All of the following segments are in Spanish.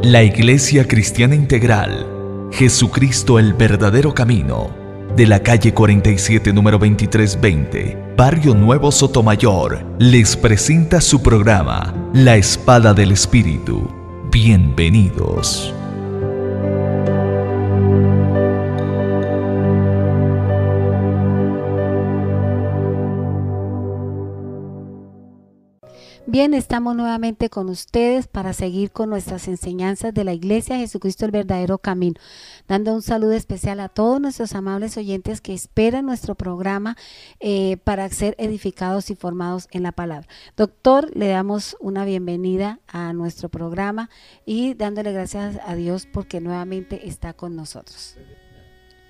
La Iglesia Cristiana Integral, Jesucristo el verdadero camino, de la calle 47, número 2320, Barrio Nuevo Sotomayor, les presenta su programa, La Espada del Espíritu. Bienvenidos. Bien, estamos nuevamente con ustedes para seguir con nuestras enseñanzas de la Iglesia Jesucristo el verdadero camino, dando un saludo especial a todos nuestros amables oyentes que esperan nuestro programa para ser edificados y formados en la palabra. Doctor, le damos una bienvenida a nuestro programa y dándole gracias a Dios porque nuevamente está con nosotros.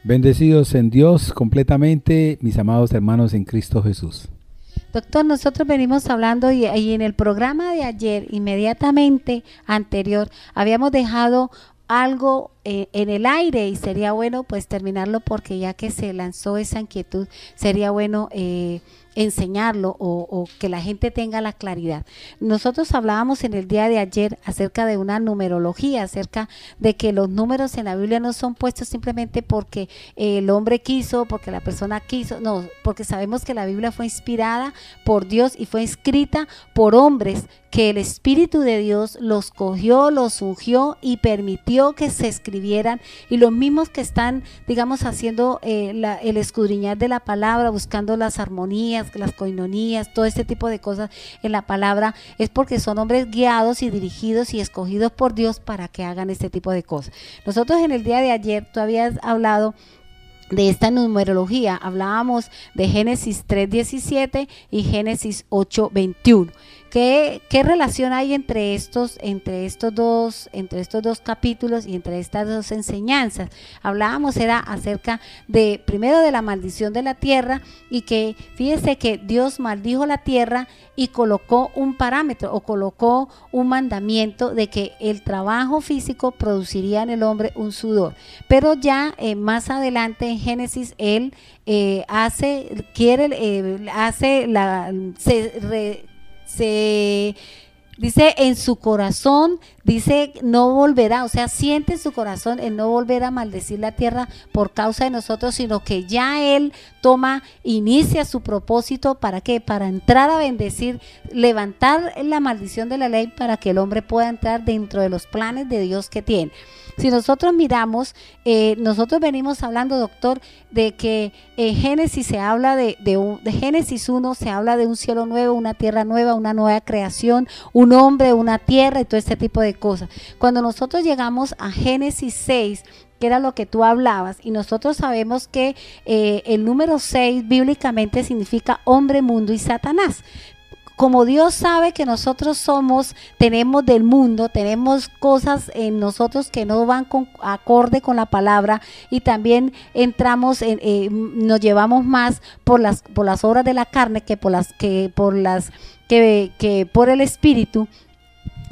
Bendecidos en Dios completamente, mis amados hermanos en Cristo Jesús. Doctor, nosotros venimos hablando y en el programa de ayer, inmediatamente anterior, habíamos dejado algo en el aire y sería bueno pues terminarlo porque ya que se lanzó esa inquietud, sería bueno enseñarlo o que la gente tenga la claridad. Nosotros hablábamos en el día de ayer acerca de una numerología, acerca de que los números en la Biblia no son puestos simplemente porque el hombre quiso, porque la persona quiso, no, porque sabemos que la Biblia fue inspirada por Dios y fue escrita por hombres que el Espíritu de Dios los cogió, los ungió y permitió que se escribieran, y los mismos que están, digamos, haciendo el escudriñar de la palabra, buscando las armonías, las coinonías, todo este tipo de cosas en la palabra, es porque son hombres guiados y dirigidos y escogidos por Dios para que hagan este tipo de cosas. Nosotros en el día de ayer, tú habías hablado de esta numerología, hablábamos de Génesis 3:17 y Génesis 8:21. ¿Qué relación hay entre estos dos capítulos y entre estas dos enseñanzas? Hablábamos era acerca de primero de la maldición de la tierra y que fíjese que Dios maldijo la tierra y colocó un parámetro o colocó un mandamiento de que el trabajo físico produciría en el hombre un sudor, pero ya más adelante en Génesis él dice en su corazón, dice no volverá, o sea, siente en su corazón el no volver a maldecir la tierra por causa de nosotros, sino que ya él inicia su propósito, ¿para qué? Para entrar a bendecir, levantar la maldición de la ley para que el hombre pueda entrar dentro de los planes de Dios que tiene. Si nosotros miramos, nosotros venimos hablando, doctor, de que en Génesis se habla de Génesis 1 se habla de un cielo nuevo, una tierra nueva, una nueva creación, un hombre, una tierra y todo este tipo de cosas. Cuando nosotros llegamos a Génesis 6, que era lo que tú hablabas, y nosotros sabemos que el número 6 bíblicamente significa hombre, mundo y Satanás. Como Dios sabe que nosotros tenemos del mundo, tenemos cosas en nosotros que no van acorde con la palabra, y también nos llevamos más por las obras de la carne que por el Espíritu.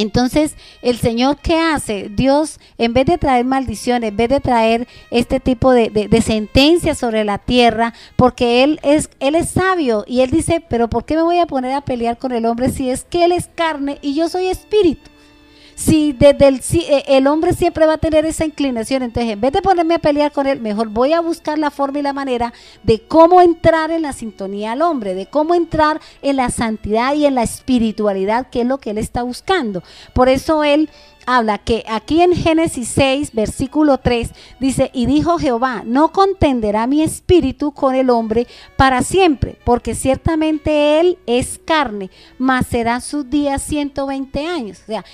Entonces, el Señor, ¿qué hace? Dios, en vez de traer maldición, en vez de traer este tipo de sentencias sobre la tierra, porque Él es sabio, y Él dice, pero ¿por qué me voy a poner a pelear con el hombre si es que Él es carne y yo soy espíritu? Si el hombre siempre va a tener esa inclinación, entonces en vez de ponerme a pelear con él, mejor voy a buscar la forma y la manera de cómo entrar en la sintonía al hombre, de cómo entrar en la santidad y en la espiritualidad, que es lo que él está buscando. Por eso él habla que aquí en Génesis 6, versículo 3, dice, y dijo Jehová, no contenderá mi espíritu con el hombre para siempre, porque ciertamente él es carne, mas serán sus días 120 años. O sea,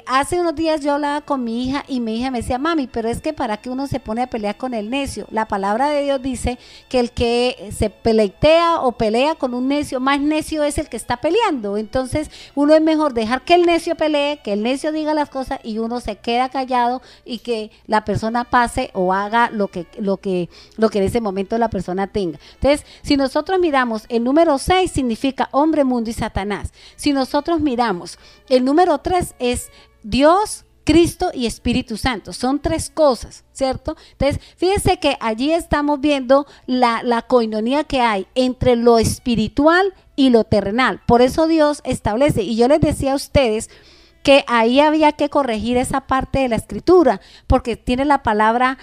hace unos días yo hablaba con mi hija y mi hija me decía, mami, pero es que para qué uno se pone a pelear con el necio. La palabra de Dios dice que el que se peleitea o pelea con un necio, más necio es el que está peleando. Entonces uno es mejor dejar que el necio pelee, que el necio diga las cosas y uno se queda callado y que la persona pase o haga lo que en ese momento la persona tenga. Entonces, si nosotros miramos el número 6 significa hombre, mundo y Satanás. Si nosotros miramos el número 3 es Dios, Cristo y Espíritu Santo. Son tres cosas, ¿cierto? Entonces, fíjense que allí estamos viendo la coinonía que hay entre lo espiritual y lo terrenal. Por eso Dios establece, y yo les decía a ustedes que ahí había que corregir esa parte de la escritura, porque tiene la palabra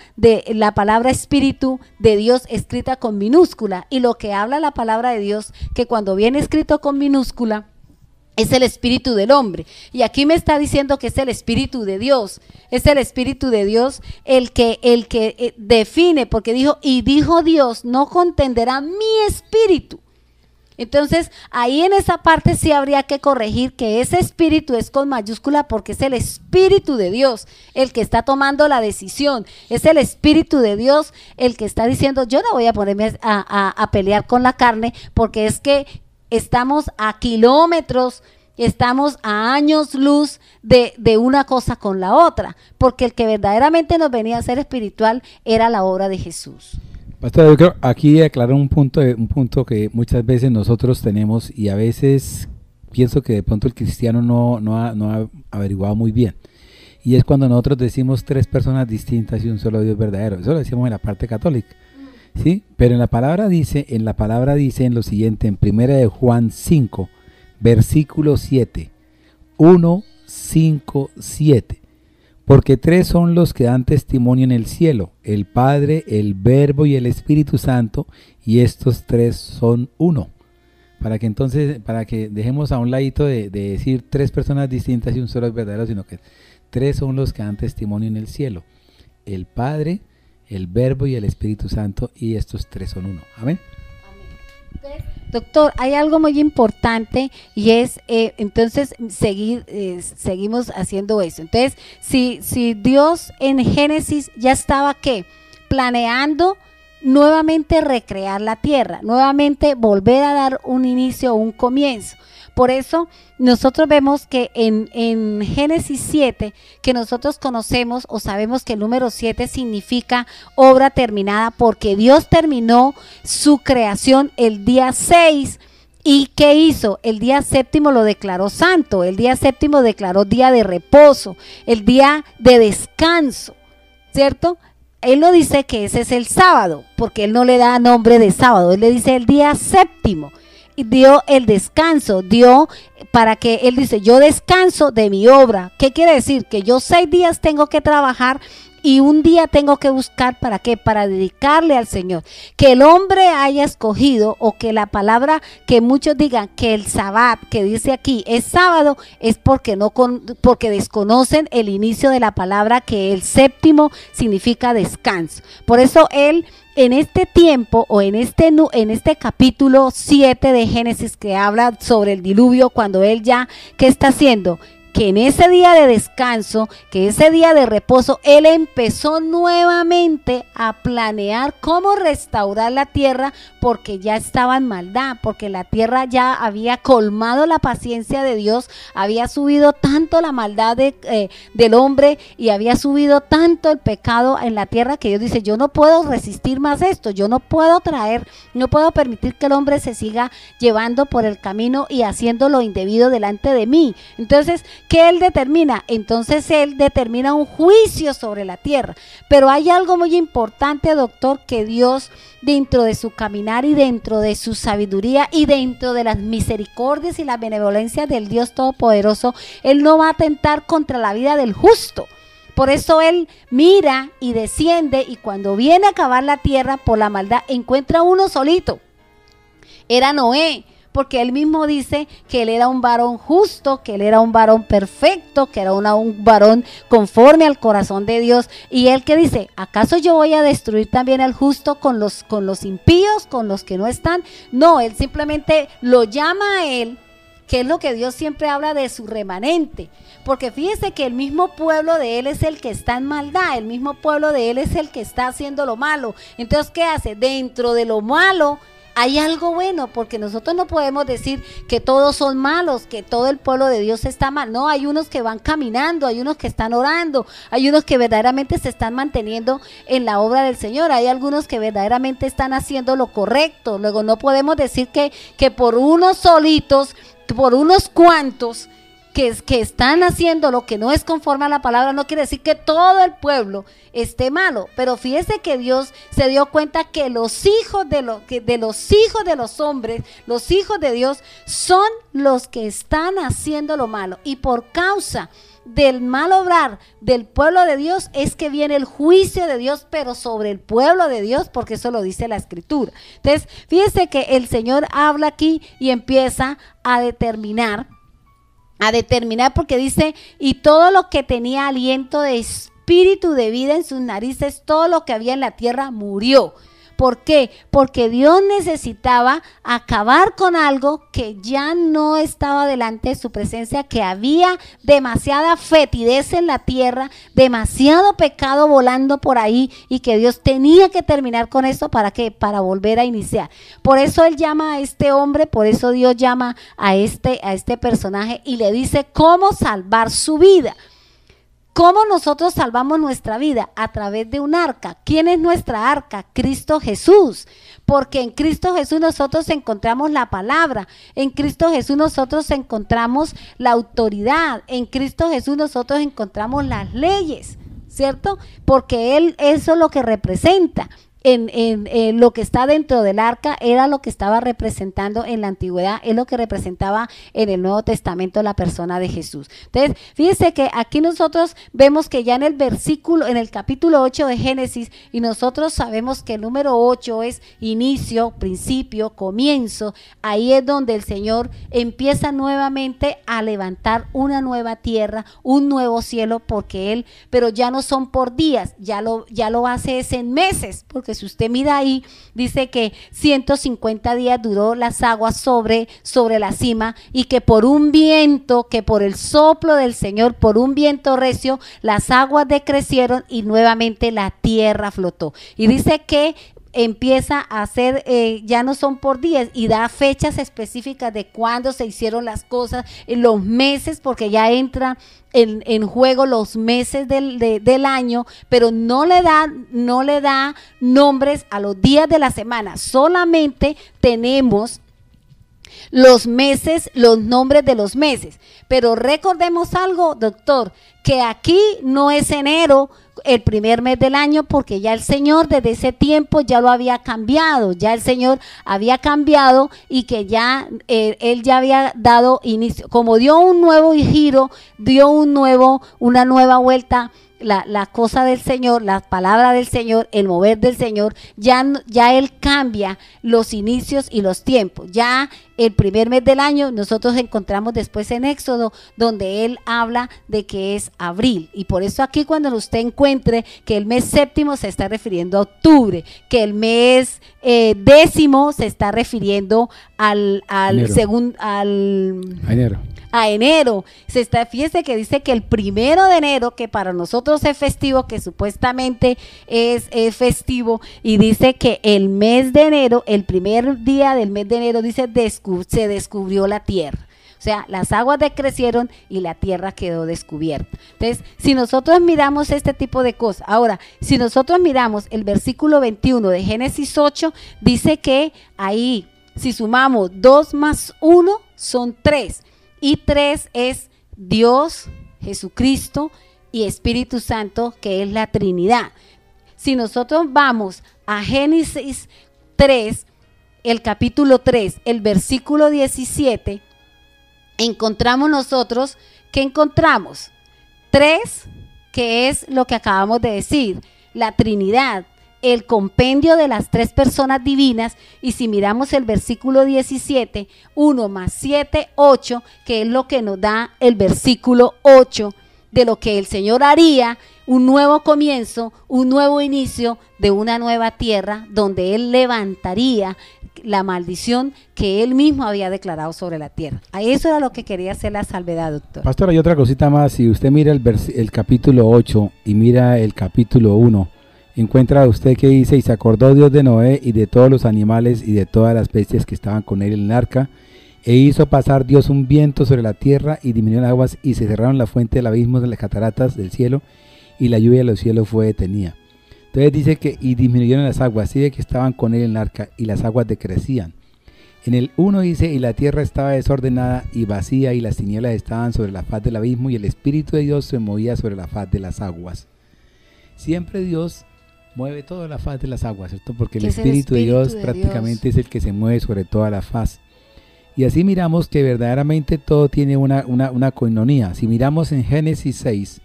espíritu de Dios escrita con minúscula, y lo que habla la palabra de Dios, que cuando viene escrito con minúscula, es el espíritu del hombre. Y aquí me está diciendo que es el espíritu de Dios. Es el espíritu de Dios el que define, porque dijo, y dijo Dios, no contenderá mi espíritu. Entonces, ahí en esa parte sí habría que corregir que ese espíritu es con mayúscula, porque es el espíritu de Dios el que está tomando la decisión. Es el espíritu de Dios el que está diciendo, yo no voy a ponerme a pelear con la carne, porque es que estamos a kilómetros, estamos a años luz de una cosa con la otra, porque el que verdaderamente nos venía a ser espiritual era la obra de Jesús. Pastor, yo creo aquí aclarar un punto que muchas veces nosotros tenemos, y a veces pienso que de pronto el cristiano no ha averiguado muy bien, y es cuando nosotros decimos 3 personas distintas y un solo Dios verdadero. Eso lo decimos en la parte católica. ¿Sí? Pero en la palabra dice en lo siguiente, en 1 de Juan 5, versículo 7, 1, 5, 7, porque 3 son los que dan testimonio en el cielo, el Padre, el Verbo y el Espíritu Santo, y estos 3 son uno. Para que dejemos a un ladito de decir 3 personas distintas y un solo es verdadero, sino que 3 son los que dan testimonio en el cielo, el Padre, el Verbo y el Espíritu Santo, y estos 3 son uno. Amén. Doctor, hay algo muy importante, y es entonces seguimos haciendo eso. Entonces, si Dios en Génesis ya estaba ¿qué? Planeando nuevamente recrear la tierra, nuevamente volver a dar un inicio, un comienzo. Por eso nosotros vemos que en Génesis 7, que nosotros conocemos o sabemos que el número 7 significa obra terminada, porque Dios terminó su creación el día 6. ¿Y qué hizo? El día séptimo lo declaró santo, el día séptimo declaró día de reposo, el día de descanso, ¿cierto? Él no dice que ese es el sábado, porque él no le da nombre de sábado, él le dice el día séptimo. Y dio el descanso, dio para que él dice, yo descanso de mi obra. ¿Qué quiere decir? Que yo 6 días tengo que trabajar y un día tengo que buscar, ¿para qué? Para dedicarle al Señor. Que el hombre haya escogido, o que la palabra, que muchos digan que el sabbat, que dice aquí, es sábado, es porque desconocen el inicio de la palabra, que el séptimo significa descanso. Por eso él, en este tiempo, o en este capítulo 7 de Génesis, que habla sobre el diluvio, cuando él ya, ¿qué está haciendo? Que en ese día de descanso, que ese día de reposo, él empezó nuevamente a planear cómo restaurar la tierra, porque ya estaba en maldad, porque la tierra ya había colmado la paciencia de Dios, había subido tanto la maldad del hombre, y había subido tanto el pecado en la tierra, que Dios dice, yo no puedo resistir más esto, yo no puedo permitir que el hombre se siga llevando por el camino y haciendo lo indebido delante de mí. Entonces, ¿qué él determina? Entonces él determina un juicio sobre la tierra. Pero hay algo muy importante, doctor, que Dios, dentro de su caminar y dentro de su sabiduría y dentro de las misericordias y la benevolencia del Dios Todopoderoso, él no va a atentar contra la vida del justo. Por eso él mira y desciende, y cuando viene a acabar la tierra por la maldad, encuentra uno solito. Era Noé. Porque él mismo dice que él era un varón justo, que él era un varón perfecto, que era un varón conforme al corazón de Dios. Y él que dice, ¿acaso yo voy a destruir también al justo con los impíos, con los que no están? No, él simplemente lo llama a él, que es lo que Dios siempre habla de su remanente. Porque fíjese que el mismo pueblo de él es el que está en maldad, el mismo pueblo de él es el que está haciendo lo malo. Entonces, ¿qué hace? Dentro de lo malo hay algo bueno, porque nosotros no podemos decir que todos son malos, que todo el pueblo de Dios está mal. No, hay unos que van caminando, hay unos que están orando, hay unos que verdaderamente se están manteniendo en la obra del Señor, hay algunos que verdaderamente están haciendo lo correcto. Luego no podemos decir que por unos solitos, por unos cuantos, que están haciendo lo que no es conforme a la palabra, no quiere decir que todo el pueblo esté malo, pero fíjese que Dios se dio cuenta que los hijos de los hombres, los hijos de Dios, son los que están haciendo lo malo, y por causa del mal obrar del pueblo de Dios es que viene el juicio de Dios, pero sobre el pueblo de Dios, porque eso lo dice la Escritura. Entonces, fíjese que el Señor habla aquí y empieza a determinar porque dice, y todo lo que tenía aliento de espíritu de vida en sus narices, todo lo que había en la tierra murió. ¿Por qué? Porque Dios necesitaba acabar con algo que ya no estaba delante de su presencia, que había demasiada fetidez en la tierra, demasiado pecado volando por ahí, y que Dios tenía que terminar con eso. ¿Para qué? Para volver a iniciar. Por eso Él llama a este hombre, por eso Dios llama a este personaje y le dice cómo salvar su vida. ¿Cómo nosotros salvamos nuestra vida? A través de un arca. ¿Quién es nuestra arca? Cristo Jesús. Porque en Cristo Jesús nosotros encontramos la palabra. En Cristo Jesús nosotros encontramos la autoridad. En Cristo Jesús nosotros encontramos las leyes, ¿cierto? Porque Él, eso es lo que representa. En lo que está dentro del arca era lo que estaba representando en la antigüedad, es lo que representaba en el Nuevo Testamento la persona de Jesús. Entonces, fíjense que aquí nosotros vemos que ya en el capítulo 8 de Génesis, y nosotros sabemos que el número 8 es inicio, principio, comienzo. Ahí es donde el Señor empieza nuevamente a levantar una nueva tierra, un nuevo cielo, pero ya no son por días, ya lo hace es en meses, porque si usted mira ahí, dice que 150 días duró las aguas sobre la cima, y que por un viento, que por el soplo del Señor, por un viento recio, las aguas decrecieron y nuevamente la tierra flotó. Y dice que empieza a hacer, ya no son por días, y da fechas específicas de cuándo se hicieron las cosas, en los meses, porque ya entra en juego los meses del año, pero no le da nombres a los días de la semana, solamente tenemos los meses, los nombres de los meses. Pero recordemos algo, doctor, que aquí no es enero el primer mes del año, porque ya el Señor desde ese tiempo ya lo había cambiado, ya el Señor había cambiado, y que ya Él ya había dado inicio, como dio un nuevo giro, dio una nueva vuelta. La cosa del Señor, la palabra del Señor, el mover del Señor, ya Él cambia los inicios y los tiempos. Ya el primer mes del año nosotros encontramos después en Éxodo, donde Él habla de que es abril, y por eso aquí cuando usted encuentre que el mes séptimo se está refiriendo a octubre, que el mes décimo se está refiriendo a enero. Fíjese que dice que el 1 de enero, que para nosotros es festivo, que supuestamente es festivo, y dice que el mes de enero, el primer día del mes de enero, dice se descubrió la tierra. O sea, las aguas decrecieron y la tierra quedó descubierta. Entonces, si nosotros miramos este tipo de cosas, ahora, si nosotros miramos el versículo 21 de Génesis 8, dice que ahí, si sumamos 2 más 1, son 3. Y 3 es Dios, Jesucristo y Espíritu Santo, que es la Trinidad. Si nosotros vamos a Génesis 3, el capítulo 3, el versículo 17, encontramos nosotros, ¿qué encontramos? 3, que es lo que acabamos de decir, la Trinidad, el compendio de las 3 personas divinas. Y si miramos el versículo 17, 1 más 7, 8, que es lo que nos da el versículo 8, de lo que el Señor haría, un nuevo comienzo, un nuevo inicio de una nueva tierra, donde Él levantaría la maldición que Él mismo había declarado sobre la tierra. A eso era lo que quería hacer la salvedad, doctor. Pastor, hay otra cosita más. Si usted mira el capítulo 8 y mira el capítulo 1, encuentra usted que dice: y se acordó Dios de Noé y de todos los animales y de todas las bestias que estaban con él en el arca, e hizo pasar Dios un viento sobre la tierra, y disminuyeron las aguas, y se cerraron la fuente del abismo de las cataratas del cielo, y la lluvia de los cielos fue detenida. Entonces dice que y disminuyeron las aguas, así de que estaban con él en el arca, y las aguas decrecían. En el 1 dice, y la tierra estaba desordenada y vacía, y las tinieblas estaban sobre la faz del abismo, y el Espíritu de Dios se movía sobre la faz de las aguas. Siempre Dios mueve toda la faz de las aguas, ¿cierto? Porque el Espíritu de Dios prácticamente es el que se mueve sobre toda la faz. Y así miramos que verdaderamente todo tiene una coinonía. Si miramos en Génesis 6,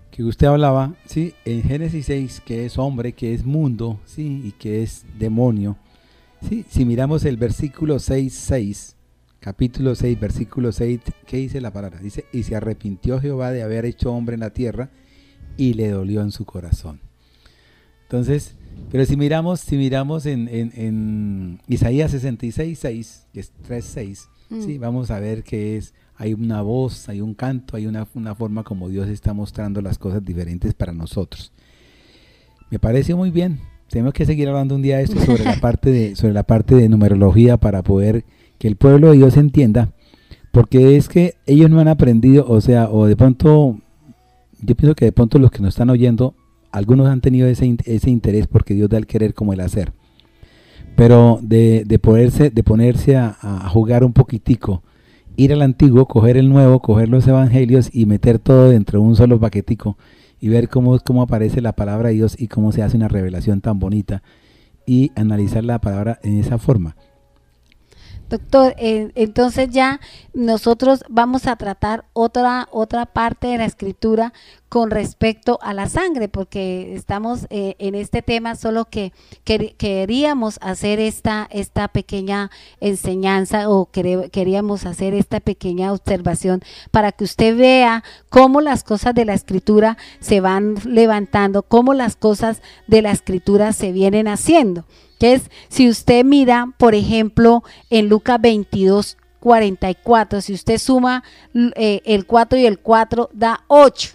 que usted hablaba, ¿sí? En Génesis 6, que es hombre, que es mundo, ¿sí? Y que es demonio, ¿sí? Si miramos el versículo 6, capítulo 6, versículo 6, ¿qué dice la palabra? Dice, y se arrepintió Jehová de haber hecho hombre en la tierra, y le dolió en su corazón. Entonces, pero si miramos en Isaías 66, 6, que es 3:6, ¿sí? Vamos a ver que hay una voz, hay un canto, hay una forma como Dios está mostrando las cosas diferentes para nosotros. Me parece muy bien. Tenemos que seguir hablando un día de esto sobre la parte de numerología para poder que el pueblo de Dios entienda, porque es que ellos no han aprendido, o de pronto, yo pienso que de pronto los que nos están oyendo, algunos han tenido ese interés porque Dios da el querer como el hacer, pero de ponerse a jugar un poquitico, ir al antiguo, coger el nuevo, coger los evangelios y meter todo dentro de un solo paquetico y ver cómo aparece la palabra de Dios y cómo se hace una revelación tan bonita y analizar la palabra en esa forma. Doctor, entonces ya nosotros vamos a tratar otra parte de la escritura con respecto a la sangre, porque estamos en este tema, solo que queríamos hacer esta pequeña enseñanza o queríamos hacer esta pequeña observación para que usted vea cómo las cosas de la escritura se van levantando, cómo las cosas de la escritura se vienen haciendo. Que es, si usted mira, por ejemplo, en Lucas 22:44, si usted suma el 4 y el 4 da 8,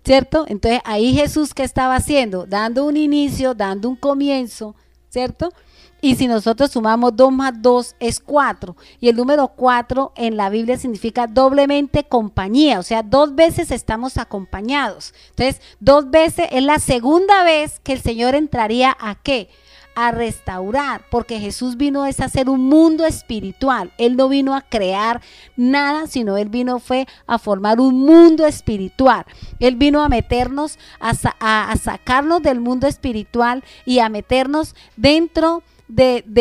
¿cierto? Entonces ahí Jesús, ¿qué estaba haciendo? Dando un inicio, dando un comienzo, ¿cierto? Y si nosotros sumamos 2 más 2 es 4, y el número 4 en la Biblia significa doblemente compañía, o sea, 2 veces estamos acompañados. Entonces, 2 veces es la segunda vez que el Señor entraría ¿a qué? A restaurar, porque Jesús vino a hacer un mundo espiritual. Él no vino a crear nada, sino Él fue a formar un mundo espiritual. Él vino a meternos, a sacarnos del mundo espiritual y a meternos dentro dentro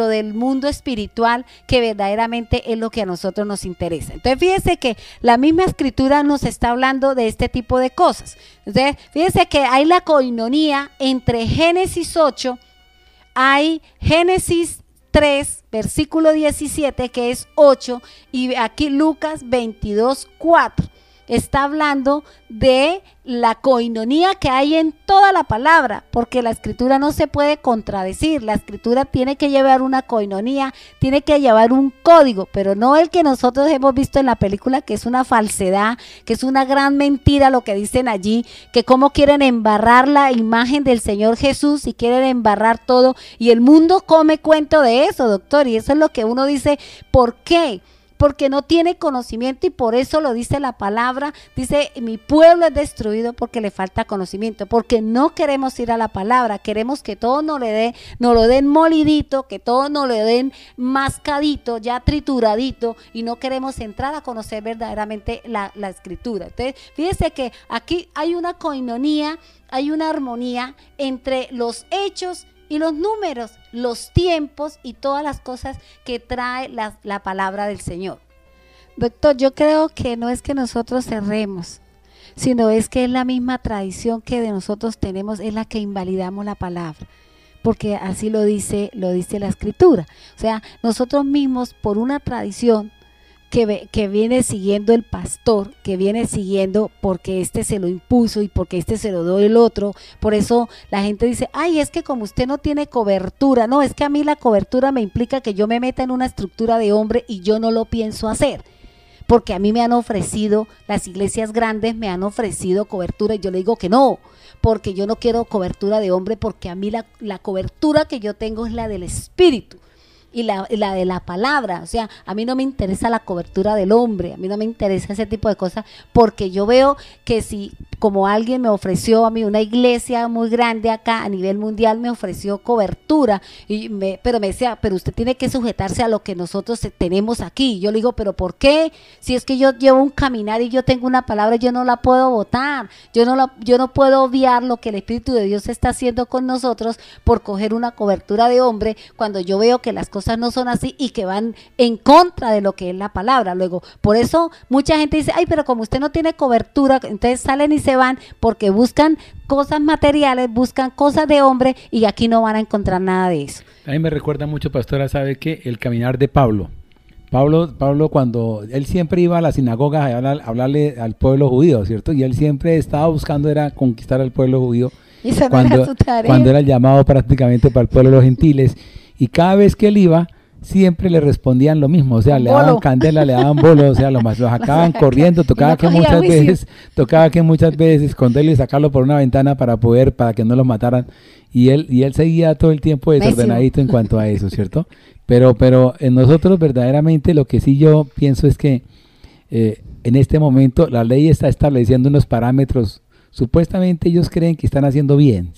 del mundo espiritual, que verdaderamente es lo que a nosotros nos interesa. Entonces fíjese que la misma escritura nos está hablando de este tipo de cosas. Entonces fíjese que hay la coinonía entre Génesis 8, hay Génesis 3, versículo 17, que es 8, y aquí Lucas 22:4. Está hablando de la coinonía que hay en toda la palabra, porque la escritura no se puede contradecir. La escritura tiene que llevar una coinonía, tiene que llevar un código, pero no el que nosotros hemos visto en la película, que es una falsedad, que es una gran mentira lo que dicen allí, que cómo quieren embarrar la imagen del Señor Jesús y quieren embarrar todo, y el mundo come cuento de eso, doctor, y eso es lo que uno dice. ¿Por qué? Porque no tiene conocimiento, y por eso lo dice la palabra. Dice, mi pueblo es destruido porque le falta conocimiento, porque no queremos ir a la palabra, queremos que todo nos lo den molidito, que todo nos lo den mascadito, ya trituradito, y no queremos entrar a conocer verdaderamente la escritura. Entonces, fíjese que aquí hay una coinonía, hay una armonía entre los hechos y los números, los tiempos y todas las cosas que trae la palabra del Señor. Doctor, yo creo que no es que nosotros cerremos, sino es que es la misma tradición que de nosotros tenemos, es la que invalidamos la palabra, porque así lo dice la escritura. O sea, nosotros mismos, por una tradición que viene siguiendo el pastor, que viene siguiendo porque este se lo impuso y porque este se lo dio el otro, por eso la gente dice, ay, es que como usted no tiene cobertura. No, es que a mí la cobertura me implica que yo me meta en una estructura de hombre y yo no lo pienso hacer, porque a mí me han ofrecido, las iglesias grandes me han ofrecido cobertura y yo le digo que no, porque yo no quiero cobertura de hombre, porque a mí la cobertura que yo tengo es la del Espíritu. y la de la palabra. O sea, a mí no me interesa la cobertura del hombre, a mí no me interesa ese tipo de cosas, porque yo veo que si, como alguien me ofreció a mí, una iglesia muy grande acá a nivel mundial me ofreció cobertura, pero me decía, pero usted tiene que sujetarse a lo que nosotros tenemos aquí. Yo le digo, pero ¿por qué? Si es que yo llevo un caminar y yo tengo una palabra, yo no la puedo botar, yo no puedo obviar lo que el Espíritu de Dios está haciendo con nosotros por coger una cobertura de hombre, cuando yo veo que las cosas no son así y que van en contra de lo que es la palabra. Luego, por eso mucha gente dice, ay, pero como usted no tiene cobertura, entonces salen y se van porque buscan cosas materiales, buscan cosas de hombre, y aquí no van a encontrar nada de eso. A mí me recuerda mucho, pastora, ¿sabe qué? El caminar de Pablo. Pablo, cuando él siempre iba a las sinagogas a hablarle al pueblo judío, ¿cierto? Y él siempre estaba buscando era conquistar al pueblo judío. Y esa no era su tarea. Cuando era el llamado prácticamente para el pueblo de los gentiles. Y cada vez que él iba, siempre le respondían lo mismo, o sea, le daban candela, le daban bolo, o sea, los sacaban corriendo, tocaba que muchas veces esconderlo y sacarlo por una ventana para que no lo mataran, y él seguía todo el tiempo desordenadito en cuanto a eso, ¿cierto? Pero en nosotros verdaderamente lo que sí yo pienso es que en este momento la ley está estableciendo unos parámetros, supuestamente ellos creen que están haciendo bien,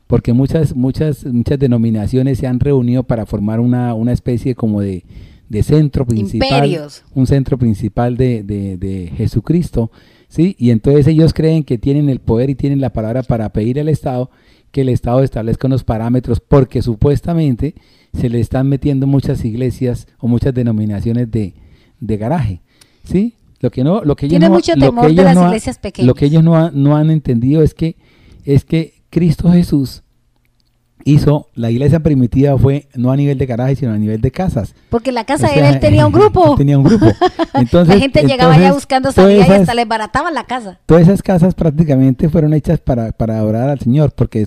porque muchas denominaciones se han reunido para formar una especie como de centro principal, imperios, un centro principal de Jesucristo, ¿sí? Y entonces ellos creen que tienen el poder y tienen la palabra para pedir al Estado que el Estado establezca unos parámetros, porque supuestamente se le están metiendo muchas iglesias o muchas denominaciones de garaje, ¿sí? Lo que ellos no han entendido es que Cristo Jesús hizo, la iglesia primitiva fue no a nivel de garaje, sino a nivel de casas. Porque en la casa de él tenía un grupo. Entonces, la gente llegaba allá buscando salida y hasta les barataban la casa. Todas esas casas prácticamente fueron hechas para adorar al Señor, porque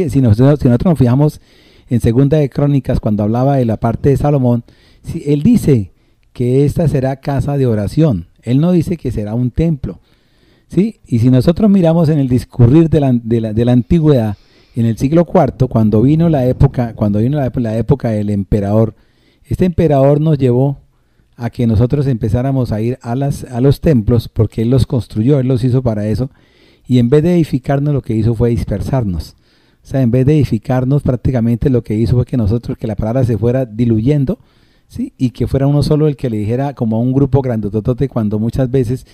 si nosotros nos fijamos en Segunda de Crónicas, cuando hablaba de la parte de Salomón, él dice que esta será casa de oración. Él no dice que será un templo, ¿sí? Y si nosotros miramos en el discurrir de la antigüedad, en el siglo IV, cuando vino la época del emperador, este emperador nos llevó a que nosotros empezáramos a ir a los templos, porque él los construyó, él los hizo para eso, y en vez de edificarnos, lo que hizo fue dispersarnos. O sea, en vez de edificarnos, prácticamente lo que hizo fue que la palabra se fuera diluyendo, ¿sí? Y que fuera uno solo el que le dijera, como a un grupo grandototote, cuando muchas veces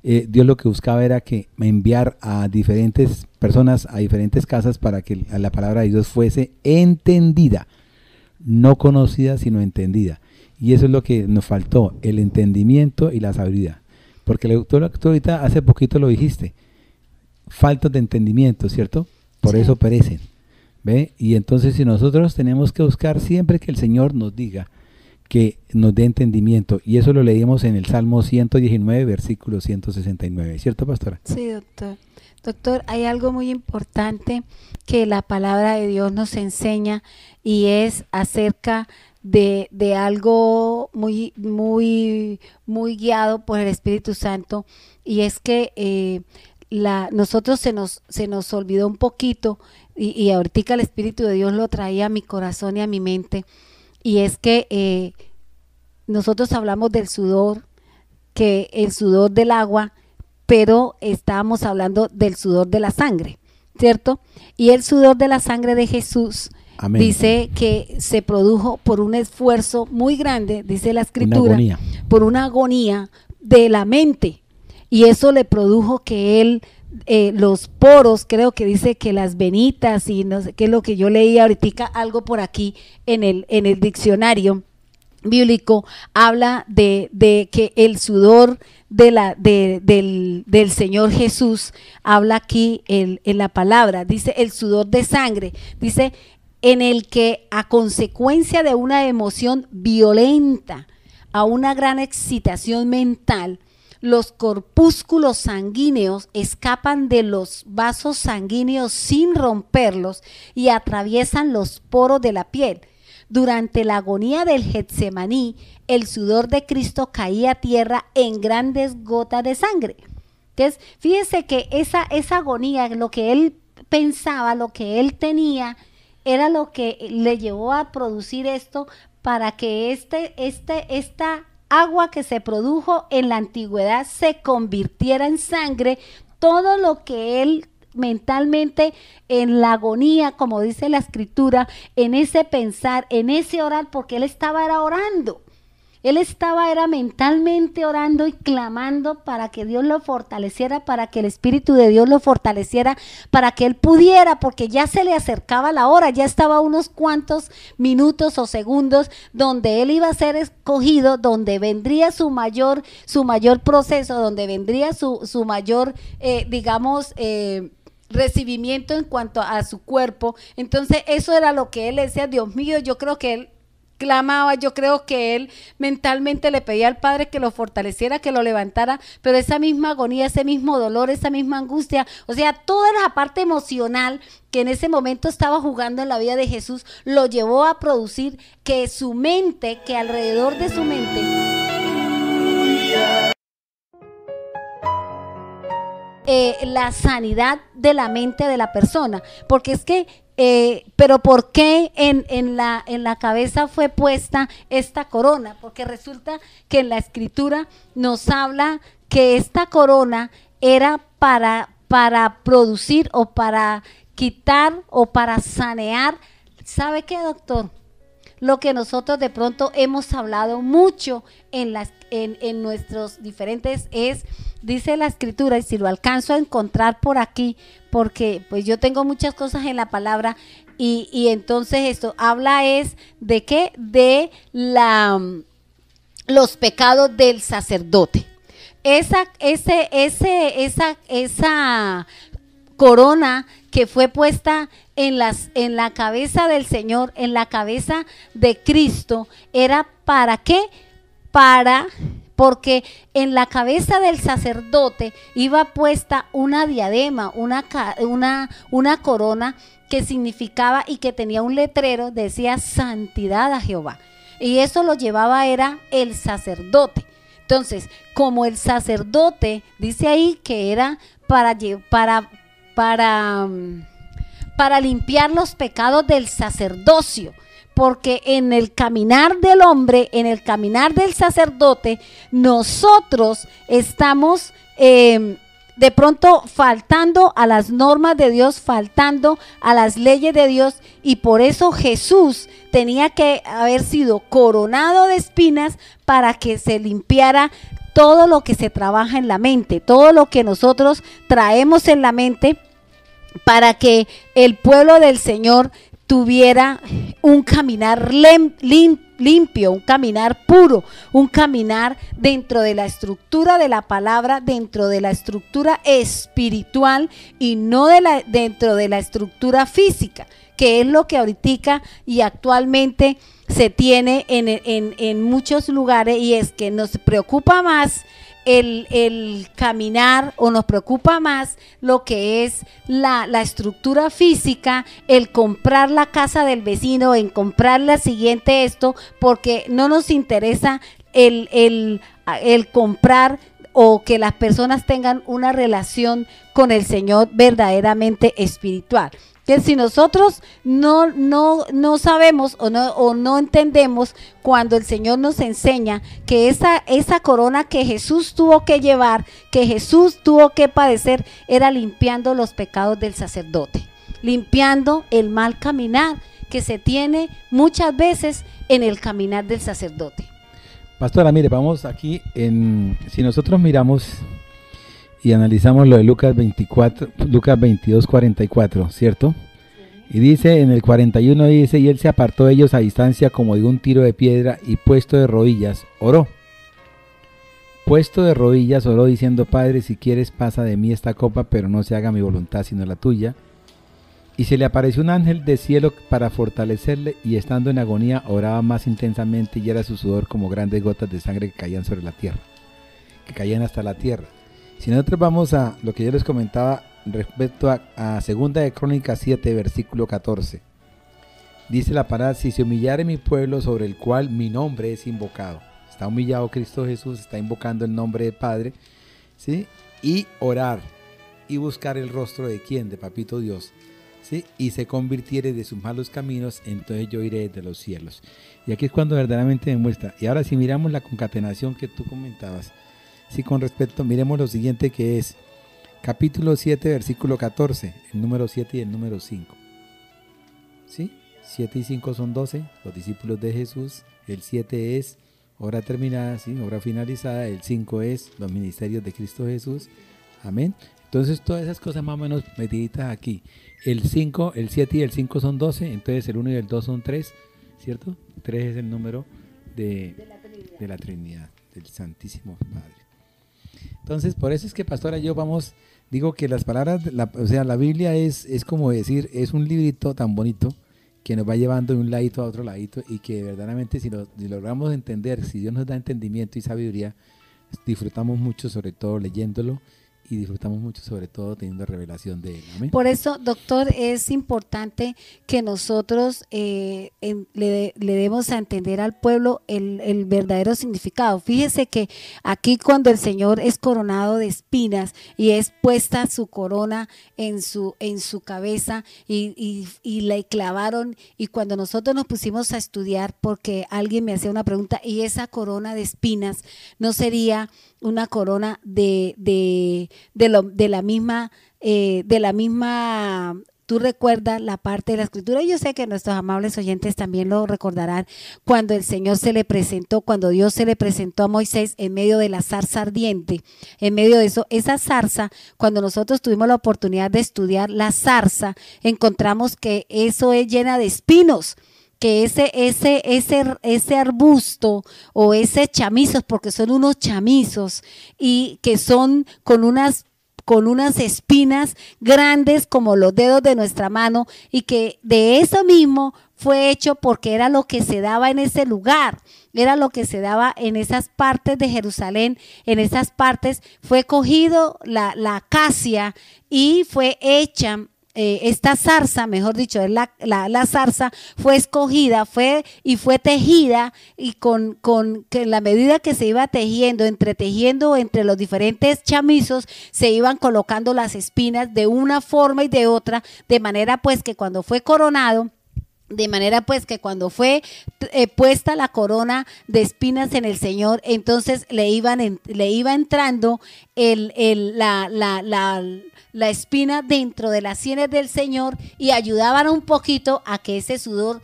Dios lo que buscaba era que enviar a diferentes personas a diferentes casas para que la palabra de Dios fuese entendida, no conocida sino entendida, y eso es lo que nos faltó, el entendimiento y la sabiduría, porque tú ahorita hace poquito lo dijiste, falta de entendimiento, ¿cierto? Por eso perecen, ¿ve? Y entonces si nosotros tenemos que buscar siempre que el Señor nos diga, que nos dé entendimiento, y eso lo leímos en el Salmo 119, versículo 169, ¿cierto, pastora? Sí, doctor. Doctor, hay algo muy importante que la palabra de Dios nos enseña, y es acerca de algo muy guiado por el Espíritu Santo, y es que nosotros se nos olvidó un poquito, y ahorita el Espíritu de Dios lo traía a mi corazón y a mi mente. Y es que nosotros hablamos del sudor, que el sudor del agua, pero estábamos hablando del sudor de la sangre, ¿cierto? Y el sudor de la sangre de Jesús, amén, dice que se produjo por un esfuerzo muy grande, dice la Escritura, por una agonía de la mente. Y eso le produjo que él, los poros, creo que dice que las venitas, y no sé qué es lo que yo leí ahorita, algo por aquí en el diccionario bíblico, habla de que el sudor del Señor Jesús, habla aquí en la palabra, dice el sudor de sangre, dice en el que a consecuencia de una emoción violenta, a una gran excitación mental, los corpúsculos sanguíneos escapan de los vasos sanguíneos sin romperlos y atraviesan los poros de la piel. Durante la agonía del Getsemaní, el sudor de Cristo caía a tierra en grandes gotas de sangre. Entonces, fíjese que esa agonía, lo que él pensaba, lo que él tenía, era lo que le llevó a producir esto, para que esta agua que se produjo en la antigüedad se convirtiera en sangre. Todo lo que él mentalmente en la agonía, como dice la escritura, en ese pensar, en ese orar, porque él estaba orando. Él era mentalmente orando y clamando para que Dios lo fortaleciera, para que el Espíritu de Dios lo fortaleciera, para que él pudiera, porque ya se le acercaba la hora, ya estaba unos cuantos minutos o segundos donde él iba a ser escogido, donde vendría su mayor proceso, donde vendría su mayor, recibimiento en cuanto a su cuerpo. Entonces eso era lo que él decía: Dios mío, yo creo que él clamaba, yo creo que él mentalmente le pedía al Padre que lo fortaleciera, que lo levantara, pero esa misma agonía, ese mismo dolor, esa misma angustia, o sea, toda la parte emocional que en ese momento estaba jugando en la vida de Jesús, lo llevó a producir que su mente, que alrededor de su mente la sanidad de la mente de la persona, porque es que pero ¿por qué en la cabeza fue puesta esta corona? Porque resulta que en la escritura nos habla que esta corona era para producir o para quitar o para sanear. ¿Sabe qué, doctor? Lo que nosotros de pronto hemos hablado mucho en nuestros diferentes es, dice la escritura, y si lo alcanzo a encontrar por aquí, porque pues yo tengo muchas cosas en la palabra, y entonces esto habla es de qué, de los pecados del sacerdote. Esa corona que fue puesta en la cabeza del Señor, en la cabeza de Cristo, era ¿para qué? Porque en la cabeza del sacerdote iba puesta una diadema, una corona que significaba y que tenía un letrero, decía santidad a Jehová. Y eso lo llevaba era el sacerdote. Entonces, como el sacerdote, dice ahí que era para limpiar los pecados del sacerdocio, porque en el caminar del hombre, en el caminar del sacerdote, nosotros estamos de pronto faltando a las normas de Dios, faltando a las leyes de Dios, y por eso Jesús tenía que haber sido coronado de espinas para que se limpiara todo lo que se trabaja en la mente, todo lo que nosotros traemos en la mente, para que el pueblo del Señor tuviera un caminar limpio, un caminar puro, un caminar dentro de la estructura de la palabra, dentro de la estructura espiritual y no dentro de la estructura física, que es lo que ahorita y actualmente se tiene en muchos lugares, y es que nos preocupa más el caminar, o nos preocupa más lo que es la estructura física, el comprar la casa del vecino, en comprar la siguiente esto, porque no nos interesa el comprar o que las personas tengan una relación con el Señor verdaderamente espiritual. Que si nosotros no sabemos o no entendemos, cuando el Señor nos enseña que esa corona que Jesús tuvo que llevar, que Jesús tuvo que padecer, era limpiando los pecados del sacerdote, limpiando el mal caminar que se tiene muchas veces en el caminar del sacerdote. Pastora, mire, vamos aquí, si nosotros miramos y analizamos lo de Lucas 22, 44, ¿cierto? Y dice, en el 41 dice, y él se apartó de ellos a distancia como de un tiro de piedra, y puesto de rodillas, oró. Puesto de rodillas, oró diciendo, Padre, si quieres pasa de mí esta copa, pero no se haga mi voluntad sino la tuya. Y se le apareció un ángel del cielo para fortalecerle, y estando en agonía oraba más intensamente, y era su sudor como grandes gotas de sangre que caían sobre la tierra, que caían hasta la tierra. Si nosotros vamos a lo que yo les comentaba respecto a Segunda de Crónicas 7, versículo 14, dice la palabra, si se humillare mi pueblo sobre el cual mi nombre es invocado. Está humillado Cristo Jesús, está invocando el nombre del Padre, ¿sí? Y orar y buscar el rostro de ¿quién? De Papito Dios. ¿sí? Y se convirtiere de sus malos caminos, entonces yo iré desde los cielos. Y aquí es cuando verdaderamente demuestra. Y ahora si miramos la concatenación que tú comentabas, sí, con respecto, miremos lo siguiente que es capítulo 7, versículo 14, el número 7 y el número 5. ¿Sí? 7 y 5 son 12, los discípulos de Jesús. El 7 es obra terminada, ¿sí? Obra finalizada. El 5 es los ministerios de Cristo Jesús. Amén. Entonces todas esas cosas más o menos metiditas aquí. El 5, el 7 y el 5 son 12, entonces el 1 y el 2 son 3, ¿cierto? 3 es el número de la Trinidad, del Santísimo Padre. Entonces, por eso es que, pastora, yo digo que las palabras, o sea, la Biblia es como decir, es un librito tan bonito que nos va llevando de un ladito a otro ladito, y que verdaderamente si logramos entender, si Dios nos da entendimiento y sabiduría, disfrutamos mucho, sobre todo leyéndolo, y disfrutamos mucho sobre todo teniendo revelación de él. Amén. Por eso, doctor, es importante que nosotros le demos a entender al pueblo el verdadero significado. Fíjese que aquí cuando el Señor es coronado de espinas y es puesta su corona en su cabeza y le clavaron, y cuando nosotros nos pusimos a estudiar, porque alguien me hacía una pregunta, y esa corona de espinas no sería una corona de la misma, tú recuerdas la parte de la escritura. Yo sé que nuestros amables oyentes también lo recordarán, cuando el Señor se le presentó, cuando Dios se le presentó a Moisés en medio de la zarza ardiente, en medio de eso, esa zarza, cuando nosotros tuvimos la oportunidad de estudiar la zarza, encontramos que eso es llena de espinos, que ese arbusto o ese chamizos, porque son unos chamizos, y que son con unas espinas grandes como los dedos de nuestra mano, y que de eso mismo fue hecho porque era lo que se daba en ese lugar, era lo que se daba en esas partes de Jerusalén. En esas partes fue cogido la acacia y fue hecha. Esta zarza, mejor dicho, la zarza fue escogida, fue tejida, y con que la medida que se iba tejiendo entre los diferentes chamizos, se iban colocando las espinas de una forma y de otra, de manera pues que cuando fue coronado, puesta la corona de espinas en el Señor, entonces le iba entrando la espina dentro de las sienes del Señor, y ayudaban un poquito a que ese sudor,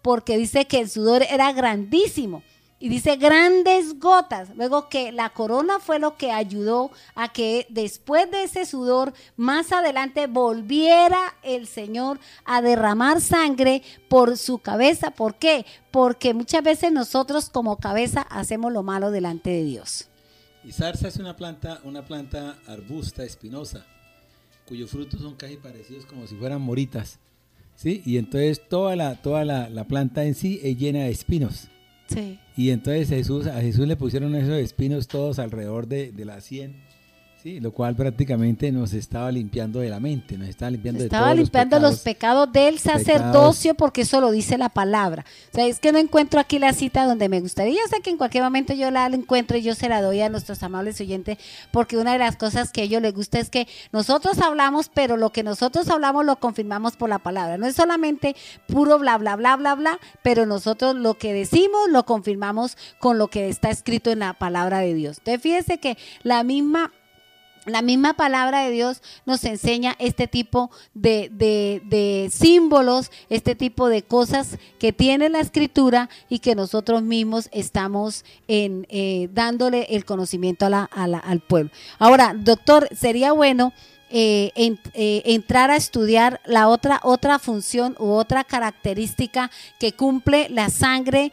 porque dice que el sudor era grandísimo, y dice grandes gotas, luego que la corona fue lo que ayudó a que después de ese sudor, más adelante volviera el Señor a derramar sangre por su cabeza. ¿Por qué? Porque muchas veces nosotros como cabeza hacemos lo malo delante de Dios. Y zarza es una planta arbusta, espinosa, cuyos frutos son casi parecidos como si fueran moritas, ¿sí? Y entonces toda la planta en sí es llena de espinos. Sí. Y entonces a Jesús le pusieron esos espinos todos alrededor de la sien, ¿sí? Lo cual prácticamente nos estaba limpiando de la mente, nos estaba limpiando los pecados del sacerdocio, porque eso lo dice la palabra. O sea, es que no encuentro aquí la cita donde me gustaría. Yo sé que en cualquier momento yo la encuentro y yo se la doy a nuestros amables oyentes, porque una de las cosas que a ellos les gusta es que nosotros hablamos, pero lo que nosotros hablamos lo confirmamos por la palabra. No es solamente puro bla, bla, bla, bla, bla, pero nosotros lo que decimos lo confirmamos con lo que está escrito en la palabra de Dios. Entonces, fíjese que la misma palabra de Dios nos enseña este tipo de símbolos, este tipo de cosas que tiene la escritura, y que nosotros mismos estamos dándole el conocimiento al pueblo. Ahora, doctor, sería bueno entrar a estudiar la otra función u otra característica que cumple la sangre